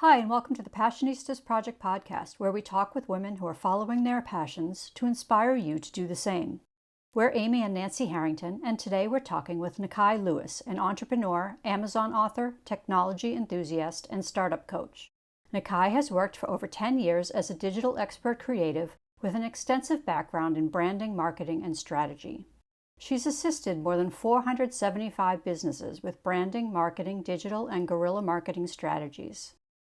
Hi, and welcome to the Passionistas Project podcast, where we talk with women who are following their passions to inspire you to do the same. We're Amy and Nancy Harrington, and today we're talking with Nekei Lewis, an entrepreneur, Amazon author, technology enthusiast, and startup coach. Nekei has worked for over 10 years as a digital expert creative with an extensive background in branding, marketing, and strategy. She's assisted more than 475 businesses with branding, marketing, digital, and guerrilla marketing strategies.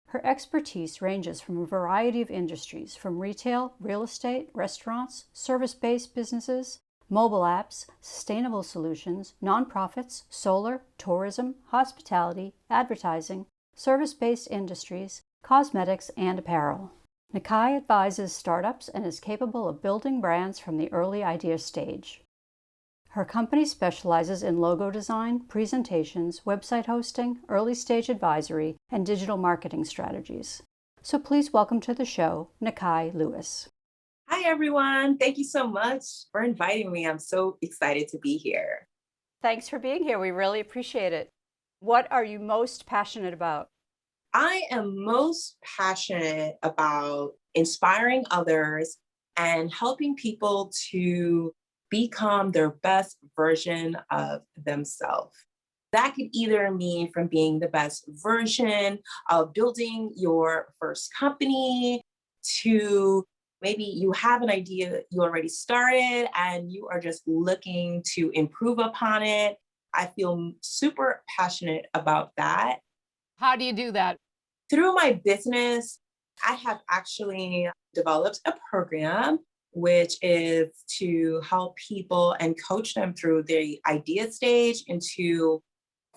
Her expertise ranges from a variety of industries, from retail, real estate, restaurants, service-based businesses, mobile apps, sustainable solutions, nonprofits, solar, tourism, hospitality, advertising, service-based industries, cosmetics, and apparel. Nekei advises startups and is capable of building brands from the early idea stage. Her company specializes in logo design, presentations, website hosting, early-stage advisory, and digital marketing strategies. So please welcome to the show, Nekei Lewis. Hi, everyone. Thank you so much for inviting me. I'm so excited to be here. Thanks for being here. We really appreciate it. What are you most passionate about? I am most passionate about inspiring others and helping people to become their best version of themselves. That could either mean from being the best version of building your first company to maybe you have an idea that you already started and you are just looking to improve upon it. I feel super passionate about that. How do you do that? Through my business, I have actually developed a program which is to help people and coach them through the idea stage into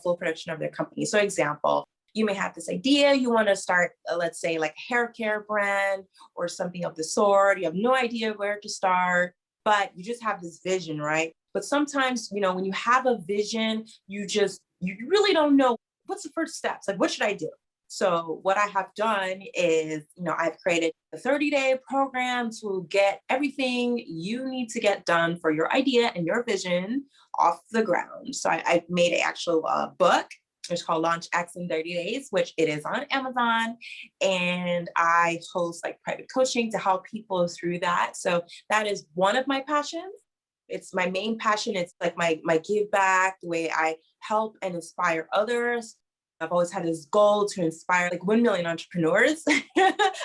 full production of their company. So example, you may have this idea, you want to start, let's say like a hair care brand or something of the sort. You have no idea where to start, but you just have this vision, right? But sometimes, when you have a vision, you really don't know what's the first steps. Like, what should I do? So what I have done is, I've created a 30-day program to get everything you need to get done for your idea and your vision off the ground. So I made an actual book. It's called Launch X in 30 Days, which it is on Amazon. And I host like private coaching to help people through that. So that is one of my passions. It's my main passion. It's like my give back, the way I help and inspire others. I've always had this goal to inspire like 1 million entrepreneurs. I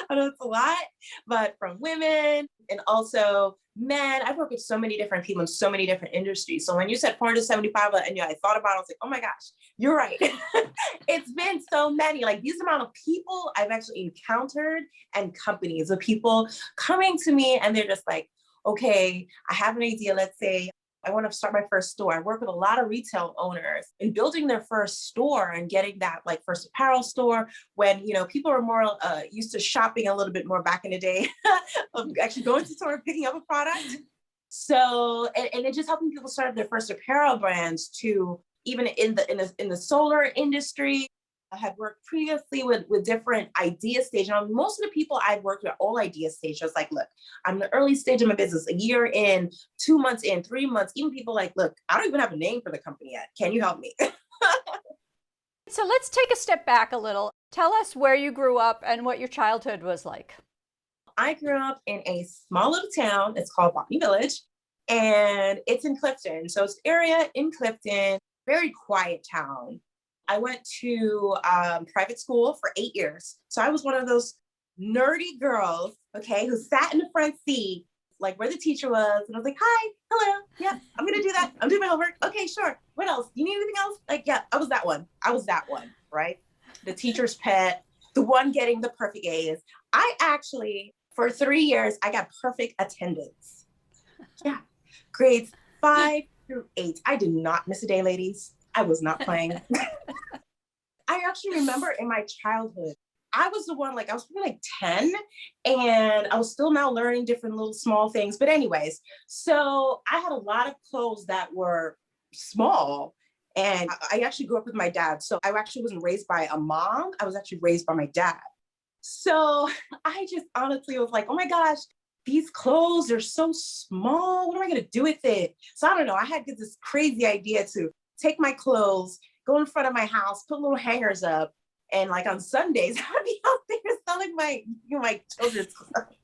know it's a lot, but from women and also men. I've worked with so many different people in so many different industries. So when you said 475, and I thought about it, I was like, oh my gosh, you're right. It's been so many, like these amount of people I've actually encountered and companies of people coming to me and they're just like, okay, I have an idea. Let's say I want to start my first store. I work with a lot of retail owners in building their first store and getting that like first apparel store when, people are more used to shopping a little bit more back in the day of actually going to the store and picking up a product. So, and it just helping people start their first apparel brands to even in the solar industry. I had worked previously with different idea stage. And most of the people I've worked with are all idea stage. I was like, look, I'm in the early stage of my business, a year in, 2 months in, 3 months, even people like, look, I don't even have a name for the company yet. Can you help me? So let's take a step back a little. Tell us where you grew up and what your childhood was like. I grew up in a small little town. It's called Botany Village. And it's in Clifton. So it's an area in Clifton, very quiet town. I went to private school for 8 years. So I was one of those nerdy girls, okay, who sat in the front seat, like where the teacher was. And I was like, hi, hello. Yeah, I'm going to do that. I'm doing my homework. Okay, sure. What else? You need anything else? Like, yeah, I was that one, right? The teacher's pet, the one getting the perfect A's. I actually, for 3 years, I got perfect attendance. Yeah, grades 5 through 8. I did not miss a day, ladies. I was not playing. I actually remember in my childhood, I was the one, I was probably like 10 and I was still now learning different little small things. But anyways, so I had a lot of clothes that were small and I actually grew up with my dad. So I actually wasn't raised by a mom. I was actually raised by my dad. So I just honestly was like, oh my gosh, these clothes are so small. What am I going to do with it? So I don't know. I had this crazy idea to take my clothes, go in front of my house, put little hangers up. And like on Sundays, I would be my children's clothes.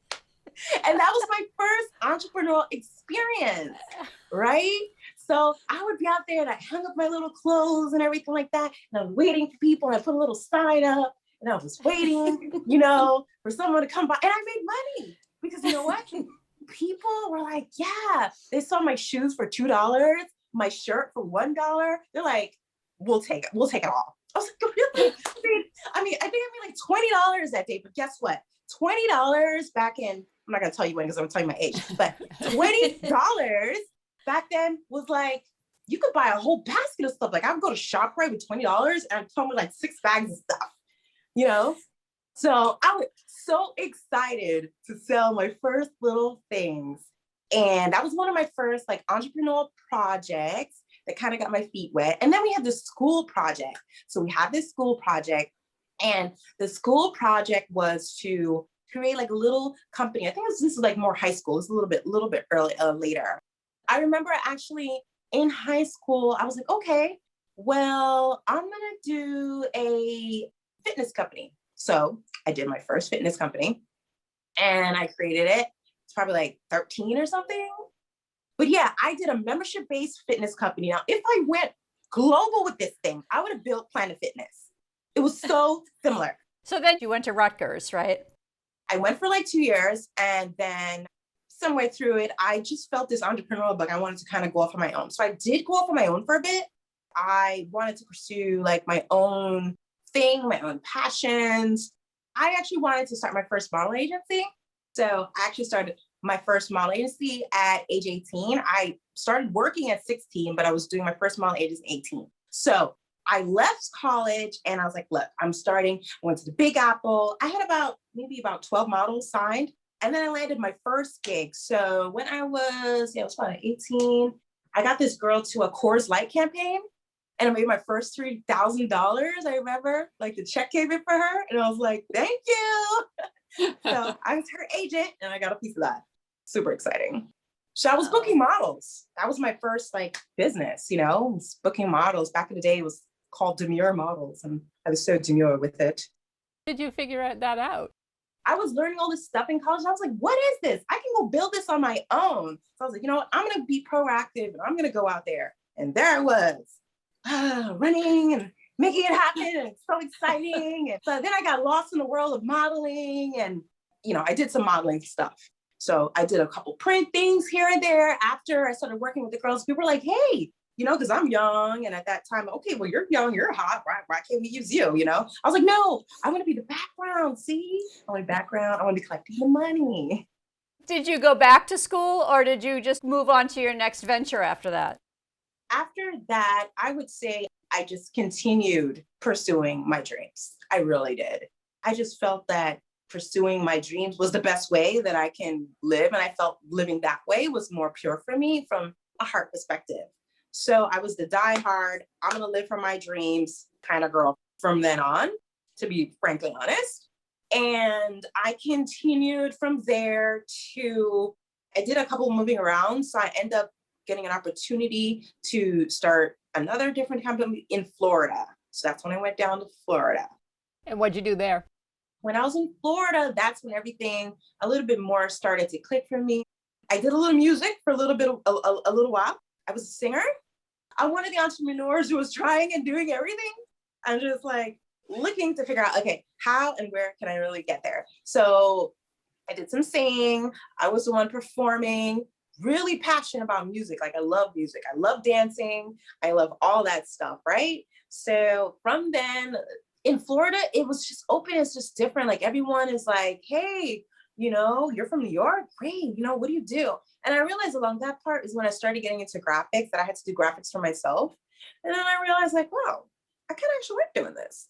And that was my first entrepreneurial experience, right? So I would be out there and I hung up my little clothes and everything like that. And I was waiting for people and I put a little sign up and I was waiting, for someone to come by. And I made money because you know what? People were like, yeah, they saw my shoes for $2, my shirt for $1. They're like, we'll take it. We'll take it all. I was like, really? I think I made like $20 that day, but guess what? $20 back in, I'm not going to tell you when because I'm going to tell you my age, but $20 back then was like, you could buy a whole basket of stuff. Like I would go to ShopRite with $20 and I'd come with like 6 bags of stuff, So I was so excited to sell my first little things. And that was one of my first like entrepreneurial projects that kind of got my feet wet. And then we had this school project. So we had this school project and the school project was to create like a little company. I think this is like more high school. It's a little bit early, later. I remember actually in high school, I was like, okay, well, I'm going to do a fitness company. So I did my first fitness company and I created it. It's probably like 13 or something. But yeah, I did a membership-based fitness company. Now, if I went global with this thing, I would have built Planet Fitness. It was so similar. So then you went to Rutgers, right? I went for like 2 years and then somewhere through it, I just felt this entrepreneurial bug. I wanted to kind of go off on my own. So I did go off on my own for a bit. I wanted to pursue like my own thing, my own passions. I actually wanted to start my first model agency. So I actually started my first model agency at age 18. I started working at 16, but I was doing my first model agency at 18. So I left college and I was like, look, I'm starting. I went to the Big Apple. I had maybe about 12 models signed. And then I landed my first gig. So when I was probably 18, I got this girl to a Coors Light campaign and I made my first $3,000. I remember like the check came in for her and I was like, thank you. So I was her agent and I got a piece of that. Super exciting. So I was booking models. That was my first like business, was booking models. Back in the day, it was called Demure Models. And I was so demure with it. Did you figure that out? I was learning all this stuff in college. I was like, what is this? I can go build this on my own. So I was like, you know what? I'm going to be proactive and I'm going to go out there. And there I was running and making it happen. And it's so exciting. And so then I got lost in the world of modeling and, I did some modeling stuff. So I did a couple print things here and there. After I started working with the girls, people were like, hey, because I'm young. And at that time, okay, well, you're young, you're hot. Why can't we use you? I was like, no, I want to be the background. See, I want background. I want to be collecting the money. Did you go back to school or did you just move on to your next venture after that? After that, I would say I just continued pursuing my dreams. I really did. I just felt that pursuing my dreams was the best way that I can live. And I felt living that way was more pure for me from a heart perspective. So I was the diehard, I'm going to live for my dreams kind of girl from then on, to be frankly honest. And I continued from there I did a couple moving around. So I ended up getting an opportunity to start another different company in Florida. So that's when I went down to Florida. And what'd you do there? When I was in Florida, that's when everything a little bit more started to click for me. I did a little music for a little while. I was a singer. I'm one of the entrepreneurs who was trying and doing everything. I'm just like looking to figure out, okay, how and where can I really get there? So I did some singing. I was the one performing, really passionate about music. Like I love music. I love dancing. I love all that stuff, right? So from then in Florida, it was just open. It's just different. Like everyone is like, hey, you're from New York. Great. What do you do? And I realized along that part is when I started getting into graphics, that I had to do graphics for myself. And then I realized like, wow, I can actually like doing this.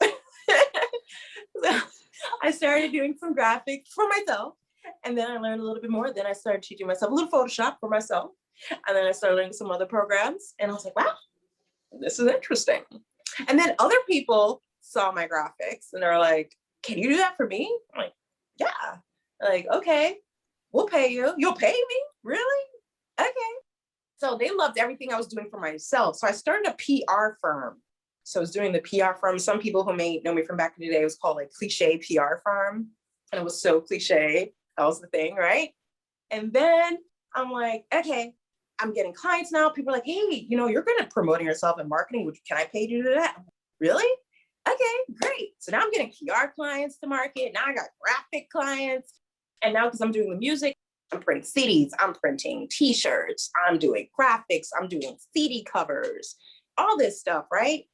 So I started doing some graphics for myself. And then I learned a little bit more. Then I started teaching myself a little Photoshop for myself. And then I started learning some other programs. And I was like, wow, this is interesting. And then other people saw my graphics and they're like, can you do that for me? I'm like, yeah. They're like, okay, we'll pay you. You'll pay me? Really? Okay. So they loved everything I was doing for myself. So I started a PR firm. So I was doing the PR firm. Some people who may know me from back in the day, it was called like Cliche PR firm. And it was so cliche. That was the thing, right? And then I'm like, okay, I'm getting clients now. People are like, hey, you're good at promoting yourself and marketing. Can I pay you to do that? Really? Okay, great. So now I'm getting PR clients to market. Now I got graphic clients. And now because I'm doing the music, I'm printing CDs, I'm printing t-shirts, I'm doing graphics, I'm doing CD covers, all this stuff, right?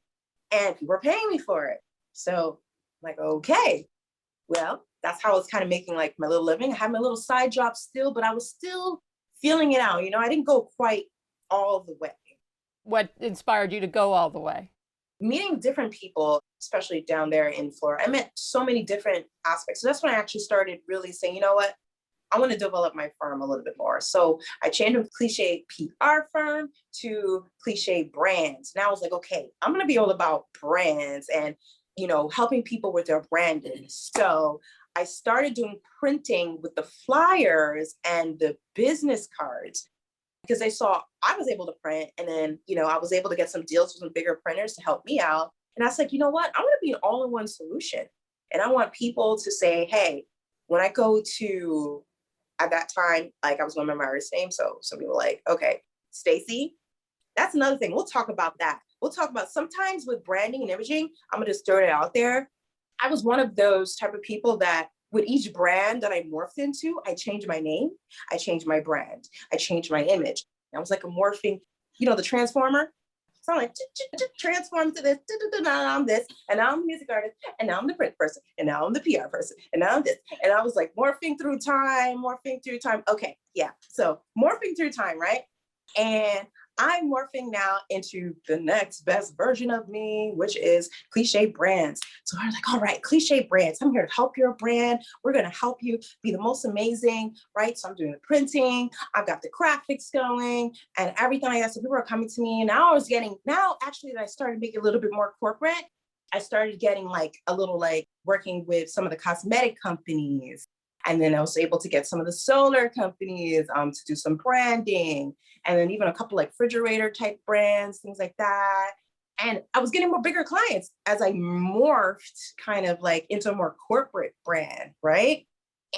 And people are paying me for it. So I'm like, okay, well, that's how I was kind of making like my little living. I had my little side job still, but I was still feeling it out. I didn't go quite all the way. What inspired you to go all the way? Meeting different people, especially down there in Florida, I met so many different aspects. So that's when I actually started really saying, you know what? I want to develop my firm a little bit more. So I changed from cliche PR firm to cliche brands. Now I was like, okay, I'm going to be all about brands and, helping people with their branding. So I started doing printing with the flyers and the business cards because I saw I was able to print. And then, I was able to get some deals with some bigger printers to help me out. And I was like, you know what? I want to be an all-in-one solution. And I want people to say, hey, when I go to, at that time, like I was going to my marriage name. So some people were like, okay, Stacy, that's another thing. We'll talk about that. We'll talk about sometimes with branding and imaging, I'm going to just throw it out there. I was one of those type of people that with each brand that I morphed into, I changed my name, I changed my brand, I changed my image. I was like a morphing, the transformer. So I'm like, transform to this, now I'm this, and now I'm a music artist, and now I'm the print person, and now I'm the PR person, and now I'm this. And I was like morphing through time. Okay, yeah. So morphing through time, right? And I'm morphing now into the next best version of me, which is cliche brands. So I was like, all right, cliche brands. I'm here to help your brand. We're going to help you be the most amazing, right? So I'm doing the printing. I've got the graphics going and everything like that. So people are coming to me. Now actually that I started making a little bit more corporate, I started getting like a little like working with some of the cosmetic companies. And then I was able to get some of the solar companies to do some branding. And then even a couple like refrigerator type brands, things like that. And I was getting more bigger clients as I morphed kind of like into a more corporate brand, right?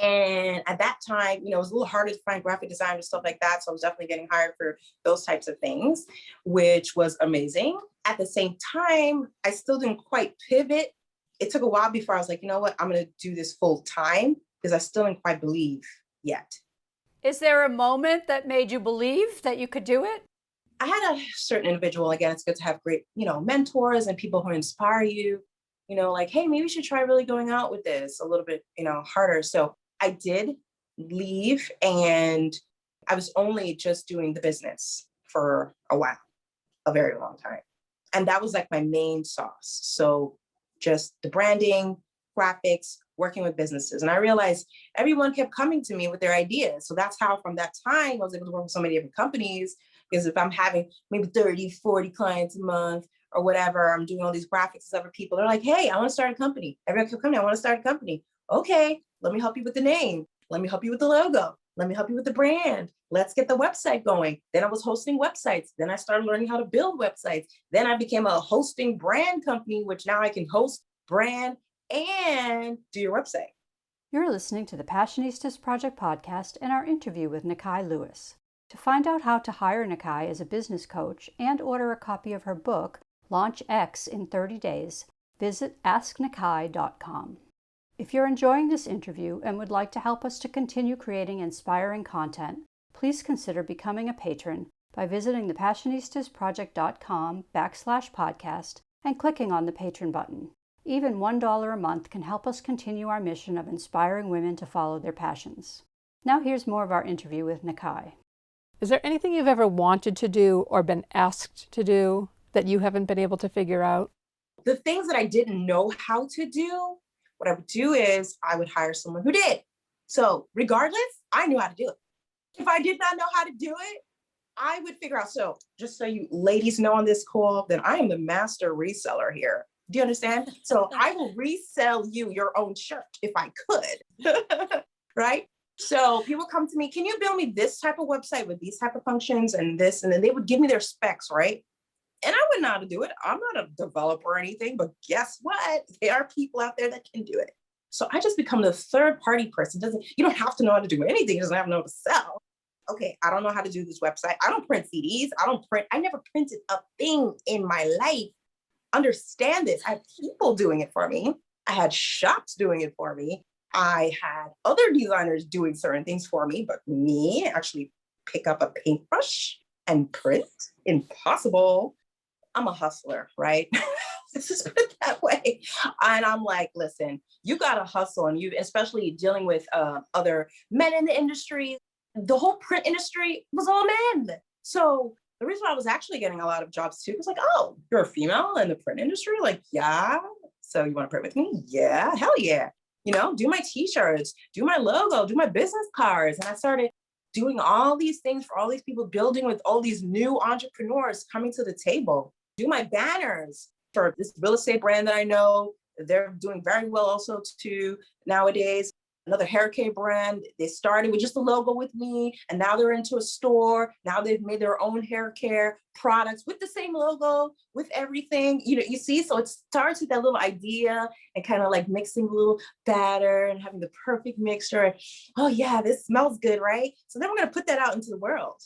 And at that time, it was a little harder to find graphic designers and stuff like that. So I was definitely getting hired for those types of things, which was amazing. At the same time, I still didn't quite pivot. It took a while before I was like, you know what, I'm going to do this full time because I still didn't quite believe yet. Is there a moment that made you believe that you could do it? I had a certain individual, again, it's good to have great, mentors and people who inspire you, like, hey, maybe you should try really going out with this a little bit, harder. So I did leave and I was only just doing the business for a while, a very long time. And that was like my main sauce. So just the branding, graphics, working with businesses. And I realized everyone kept coming to me with their ideas. So that's how from that time, I was able to work with so many different companies. Because if I'm having maybe 30, 40 clients a month or whatever, I'm doing all these graphics and other people, they're like, hey, I want to start a company. Everyone kept coming, I want to start a company. Okay, let me help you with the name. Let me help you with the logo. Let me help you with the brand. Let's get the website going. Then I was hosting websites. Then I started learning how to build websites. Then I became a hosting brand company, which now I can host, brand, and do your website. You're listening to the Passionistas Project podcast and our interview with Nekei Lewis. To find out how to hire Nekei as a business coach and order a copy of her book, Launch X in 30 Days, visit asknekei.com. If you're enjoying this interview and would like to help us to continue creating inspiring content, please consider becoming a patron by visiting thepassionistasproject.com/podcast and clicking on the patron button. Even $1 a month can help us continue our mission of inspiring women to follow their passions. Now here's more of our interview with Nekei. Is there anything you've ever wanted to do or been asked to do that you haven't been able to figure out? The things that I didn't know how to do, what I would do is I would hire someone who did. So regardless, I knew how to do it. If I did not know how to do it, I would figure out. So just so you ladies know on this call, then I am the master reseller here. Do you understand? So I will resell you your own shirt if I could, right? So people come to me, can you build me this type of website with these type of functions and this? And then they would give me their specs, right? And I wouldn't know how to do it. I'm not a developer or anything, but guess what? There are people out there that can do it. So I just become the third party person. You don't have to know how to do anything. You just have to know how to sell. Okay, I don't know how to do this website. I don't print CDs. I never printed a thing in my life. Understand this. I had people doing it for me. I had shops doing it for me. I had other designers doing certain things for me, but me actually pick up a paintbrush and print, impossible. I'm a hustler, right? Let's just put it that way. And I'm like, listen, you got to hustle, and you, especially dealing with other men in the industry. The whole print industry was all men. So the reason why I was actually getting a lot of jobs too was like, oh, you're a female in the print industry? Like, yeah. So you want to print with me? Yeah, hell yeah. Do my t-shirts, do my logo, do my business cards. And I started doing all these things for all these people, building with all these new entrepreneurs coming to the table. Do my banners for this real estate brand that I know. They're doing very well also too nowadays. Another hair care brand. They started with just a logo with me, and now they're into a store. Now they've made their own hair care products with the same logo, with everything. You see, so it starts with that little idea and kind of like mixing a little batter and having the perfect mixture. Oh yeah, this smells good, right? So then we're gonna put that out into the world.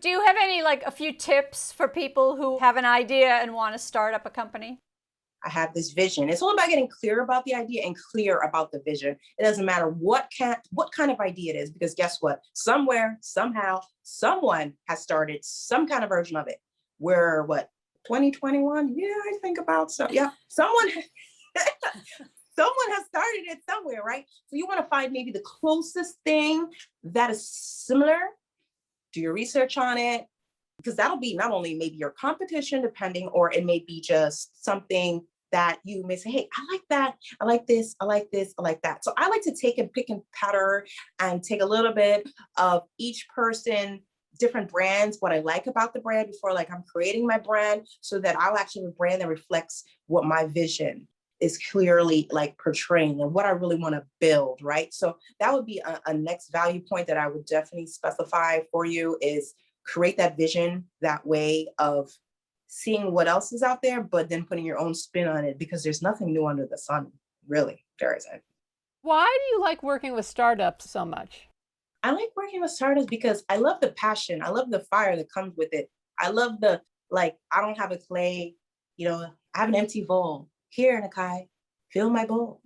Do you have any, like, a few tips for people who have an idea and want to start up a company? I have this vision. It's all about getting clear about the idea and clear about the vision. It doesn't matter what kind of idea it is, because guess what? Somewhere, somehow, someone has started some kind of version of it. We're 2021? Yeah, I think about so. Yeah, someone has started it somewhere, right? So you want to find maybe the closest thing that is similar. Do your research on it, because that'll be not only maybe your competition, depending, or it may be just something that you may say, hey, I like that. I like this. I like this. I like that. So I like to take and pick and pattern and take a little bit of each person, different brands, what I like about the brand before, like, I'm creating my brand, so that I'll actually have a brand that reflects what my vision is clearly like portraying and what I really want to build, right? So that would be a next value point that I would definitely specify for you, is create that vision, that way of seeing what else is out there, but then putting your own spin on it, because there's nothing new under the sun, really. There isn't. Why do you like working with startups so much? I like working with startups because I love the passion. I love the fire that comes with it. I love I don't have a clay, I have an empty bowl. Here, Nekei, fill my bowl.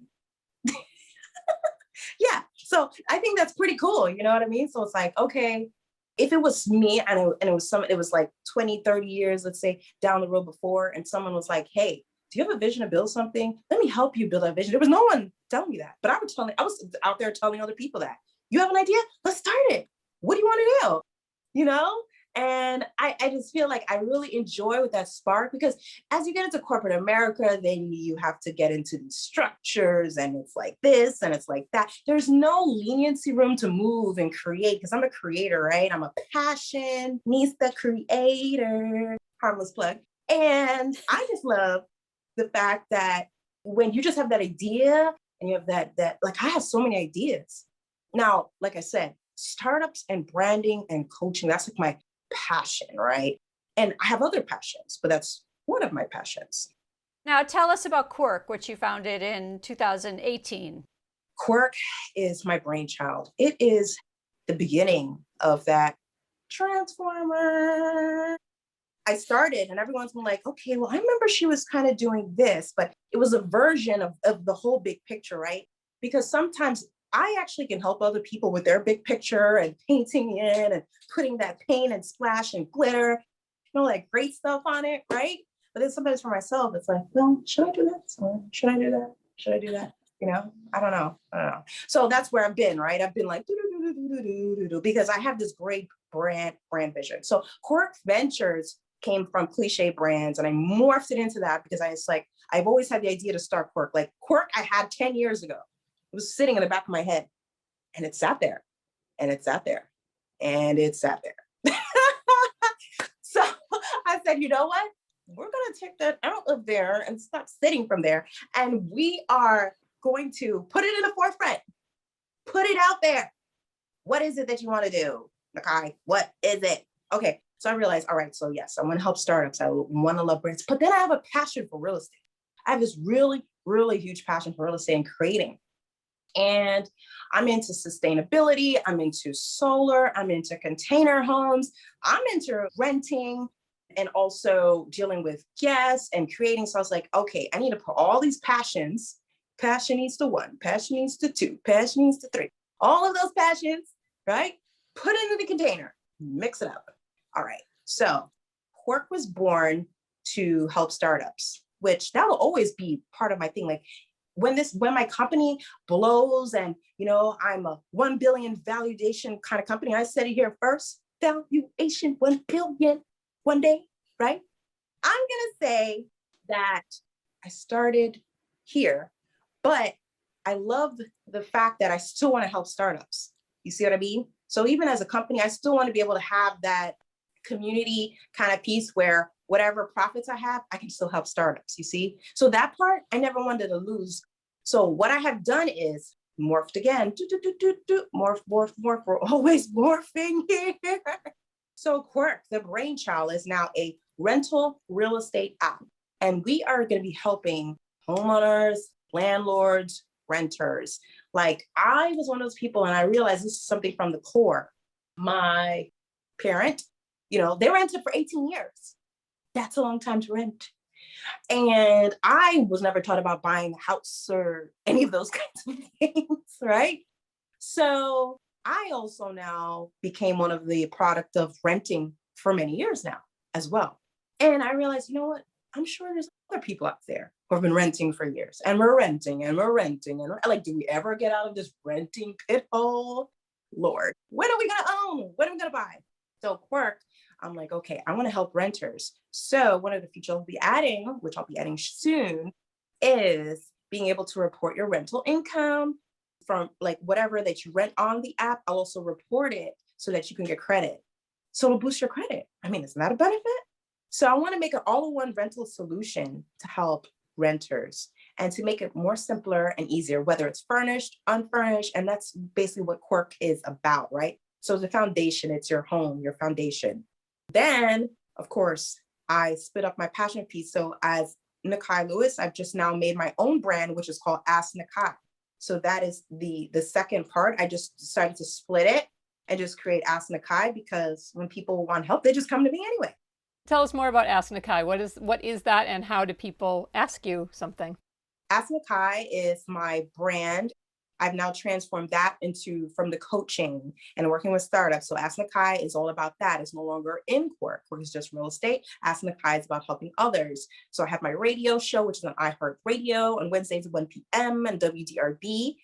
Yeah. So I think that's pretty cool. You know what I mean? So it's like, okay, if it was me and it was like 20, 30 years, let's say, down the road before, and someone was like, hey, do you have a vision to build something? Let me help you build that vision. There was no one telling me that, but I was out there telling other people that. You have an idea? Let's start it. What do you want to do? And I just feel like I really enjoy with that spark, because as you get into corporate America, then you have to get into these structures, and it's like this and it's like that. There's no leniency room to move and create, because I'm a creator, right? I'm a passionista creator, harmless plug. And I just love the fact that when you just have that idea and you have that like, I have so many ideas. Now, like I said, startups and branding and coaching, that's like my passion, right? And I have other passions, but that's one of my passions. Now tell us about Quirk, which you founded in 2018. Quirk is my brainchild. It is the beginning of that transformer. I started, and everyone's been like, okay, well, I remember she was kind of doing this, but it was a version of the whole big picture, right? Because sometimes I actually can help other people with their big picture and painting in and putting that paint and splash and glitter, like great stuff on it, right? But then sometimes for myself, it's like, well, should I do this? Or should I do that? Should I do that? I don't know. So that's where I've been, right? I've been like, because I have this great brand vision. So Quirk Ventures came from cliche brands, and I morphed it into that because I've always had the idea to start Quirk. Like Quirk, I had 10 years ago. It was sitting in the back of my head, and it sat there, and it sat there, and it sat there. So I said, you know what? We're going to take that out of there and stop sitting from there. And we are going to put it in the forefront, put it out there. What is it that you want to do? Nekei, what is it? Okay. So I realized, all right, so yes, I want to help startups. I want to love brands, but then I have a passion for real estate. I have this really, really huge passion for real estate and creating. And I'm into sustainability. I'm into solar. I'm into container homes. I'm into renting and also dealing with guests and creating. So I was like, okay, I need to put all these passions, Passionista 1, Passionista 2, Passionista 3, all of those passions, right? Put it in the container, mix it up. All right. So Quirk was born to help startups, which that will always be part of my thing. Like when my company blows and, I'm a 1 billion valuation kind of company, I said it here first, valuation 1 billion one day, right? I'm going to say that I started here, but I love the fact that I still want to help startups. You see what I mean? So even as a company, I still want to be able to have that community kind of piece where whatever profits I have, I can still help startups, you see? So that part, I never wanted to lose. So what I have done is morphed again, morph, we're always morphing here. So Quirk, the brainchild, is now a rental real estate app. And we are going to be helping homeowners, landlords, renters. Like I was one of those people, and I realized this is something from the core. My parent, they rented for 18 years. That's a long time to rent. And I was never taught about buying a house or any of those kinds of things, right? So I also now became one of the product of renting for many years now as well. And I realized, you know what? I'm sure there's other people out there who have been renting for years, and we're renting and we're renting. And like, do we ever get out of this renting pit hole? Lord, when are we going to own? When are we going to buy? So Quirk, I'm like, okay, I want to help renters. So one of the features I'll be adding, which I'll be adding soon, is being able to report your rental income from like whatever that you rent on the app. I'll also report it so that you can get credit. So it'll boost your credit. I mean, isn't that a benefit? So I want to make an all-in-one rental solution to help renters and to make it more simpler and easier, whether it's furnished, unfurnished. And that's basically what Quirk is about, right? So the foundation, it's your home, your foundation. Then, of course, I split up my passion piece. So as Nekei Lewis, I've just now made my own brand, which is called Ask Nekei. So that is the second part. I just decided to split it and just create Ask Nekei, because when people want help, they just come to me anyway. Tell us more about Ask Nekei. What is that, and how do people ask you something? Ask Nekei is my brand. I've now transformed that from the coaching and working with startups. So Ask Nekei is all about that. It's no longer in Quirk. Quirk is just real estate. Ask Nekei is about helping others. So I have my radio show, which is on iHeartRadio on Wednesdays at 1 p.m. and WDRB,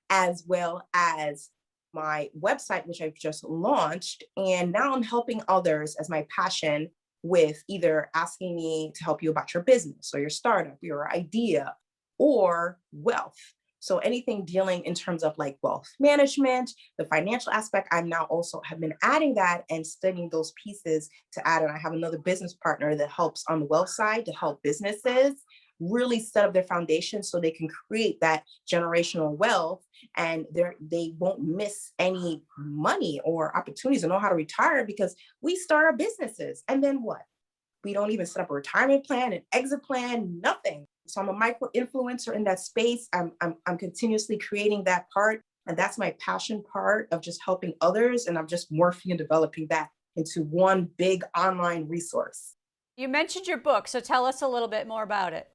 as well as my website, which I've just launched. And now I'm helping others as my passion, with either asking me to help you about your business or your startup, your idea, or wealth. So anything dealing in terms of like wealth management, the financial aspect, I'm now also have been adding that and studying those pieces to add. And I have another business partner that helps on the wealth side to help businesses really set up their foundation so they can create that generational wealth, and they won't miss any money or opportunities and know how to retire, because we start our businesses and then what? We don't even set up a retirement plan, an exit plan, nothing. So I'm a micro influencer in that space. I'm continuously creating that part, and that's my passion part of just helping others. And I'm just morphing and developing that into one big online resource. You mentioned your book, so tell us a little bit more about it.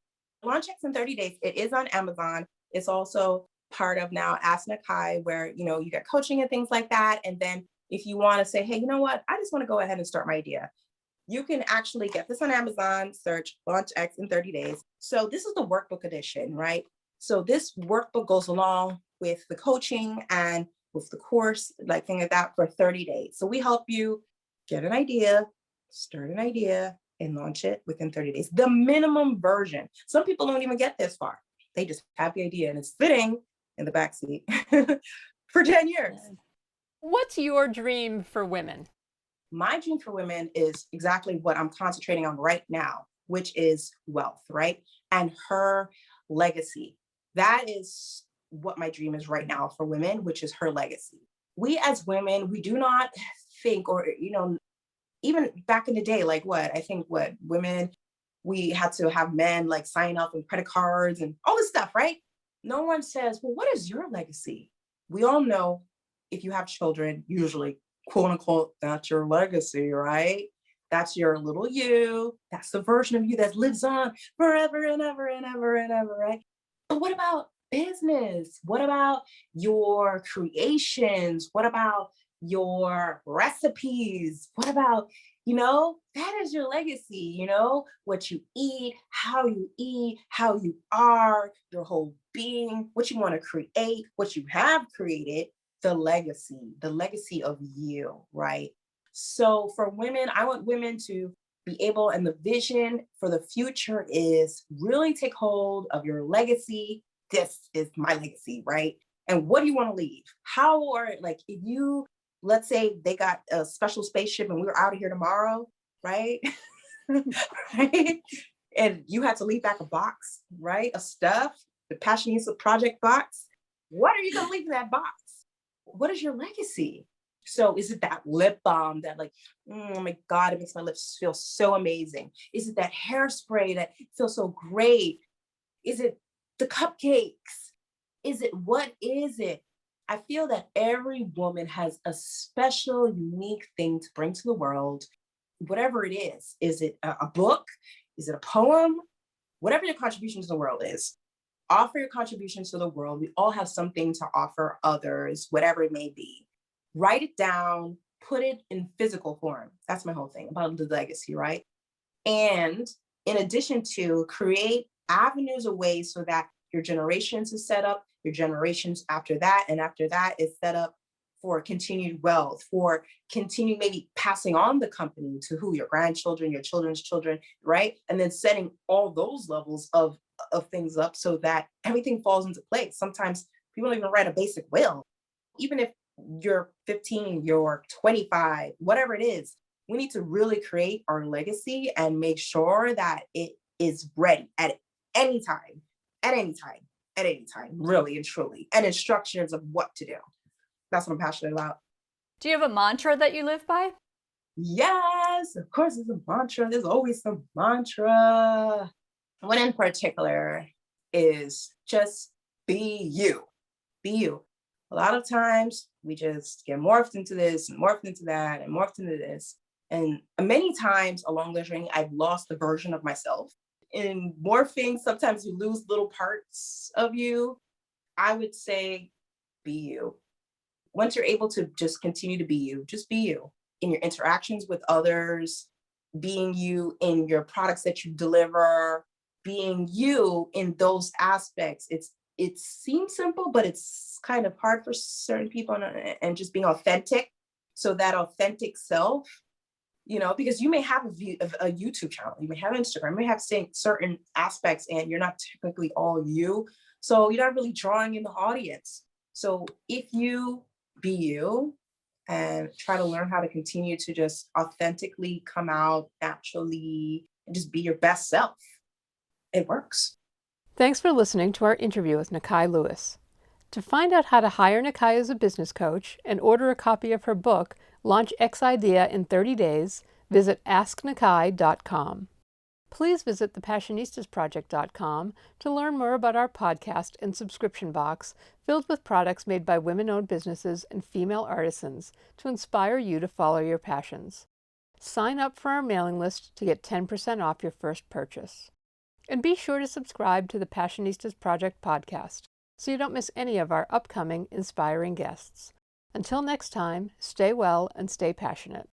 Launch X in 30 days. It is on Amazon. It's also part of now Ask Nekei, where you get coaching and things like that. And then if you want to say, hey, you know what? I just want to go ahead and start my idea. You can actually get this on Amazon, search Launch X in 30 days. So this is the workbook edition, right? So this workbook goes along with the coaching and with the course, like thing like that, for 30 days. So we help you get an idea, start an idea, and launch it within 30 days. The minimum version. Some people don't even get this far. They just have the idea and it's sitting in the backseat for 10 years. What's your dream for women? My dream for women is exactly what I'm concentrating on right now, which is wealth, right? And her legacy. That is what my dream is right now for women, which is her legacy. We as women, we do not think, or, even back in the day, like women, we had to have men like sign up and credit cards and all this stuff, right? No one says, well, what is your legacy? We all know if you have children, usually, quote unquote, that's your legacy, right? That's your little you. That's the version of you that lives on forever and ever and ever and ever, right? But what about business? What about your creations? What about your recipes? What about, that is your legacy, what you eat, how you are, your whole being, what you want to create, what you have created, the legacy of you, right? So for women, I want women to be able, and the vision for the future is really take hold of your legacy. This is my legacy, right? And what do you want to leave? How, or like, if you, let's say they got a special spaceship and we were out of here tomorrow, right? Right? And you had to leave back a box, right? Of stuff, the Passionista project box. What are you going to leave in that box? What is your legacy? So is it that lip balm that like, oh my God, it makes my lips feel so amazing? Is it that hairspray that feels so great? Is it the cupcakes? What is it? I feel that every woman has a special, unique thing to bring to the world, whatever it is. Is it a book? Is it a poem? Whatever your contribution to the world is, offer your contributions to the world. We all have something to offer others, whatever it may be. Write it down, put it in physical form. That's my whole thing about the legacy, right? And in addition to create avenues of ways so that your generations is set up, your generations after that, and after that is set up for continued wealth, for continued maybe passing on the company to who, your grandchildren, your children's children, right? And then setting all those levels of things up so that everything falls into place. Sometimes people don't even write a basic will. Even if you're 15, you're 25, whatever it is, we need to really create our legacy and make sure that it is ready at any time, at any time, at any time, really and truly, and instructions of what to do. That's what I'm passionate about. Do you have a mantra that you live by? Yes, of course, there's a mantra. There's always some mantra. One in particular is just be you. Be you. A lot of times we just get morphed into this and morphed into that and morphed into this. And many times along the journey, I've lost the version of myself. In morphing, sometimes you lose little parts of you. I would say be you. Once you're able to just continue to be you, just be you in your interactions with others, being you in your products that you deliver, being you in those aspects. It seems simple, but it's kind of hard for certain people, and just being authentic. So that authentic self, because you may have a YouTube channel, you may have Instagram, you may have certain aspects, and you're not technically all you. So you're not really drawing in the audience. So if you be you and try to learn how to continue to just authentically come out naturally and just be your best self, it works. Thanks for listening to our interview with Nekei Lewis. To find out how to hire Nekei as a business coach and order a copy of her book, Launch X Idea in 30 Days, visit asknekei.com. Please visit thepassionistasproject.com to learn more about our podcast and subscription box filled with products made by women-owned businesses and female artisans to inspire you to follow your passions. Sign up for our mailing list to get 10% off your first purchase. And be sure to subscribe to the Passionistas Project podcast so you don't miss any of our upcoming inspiring guests. Until next time, stay well and stay passionate.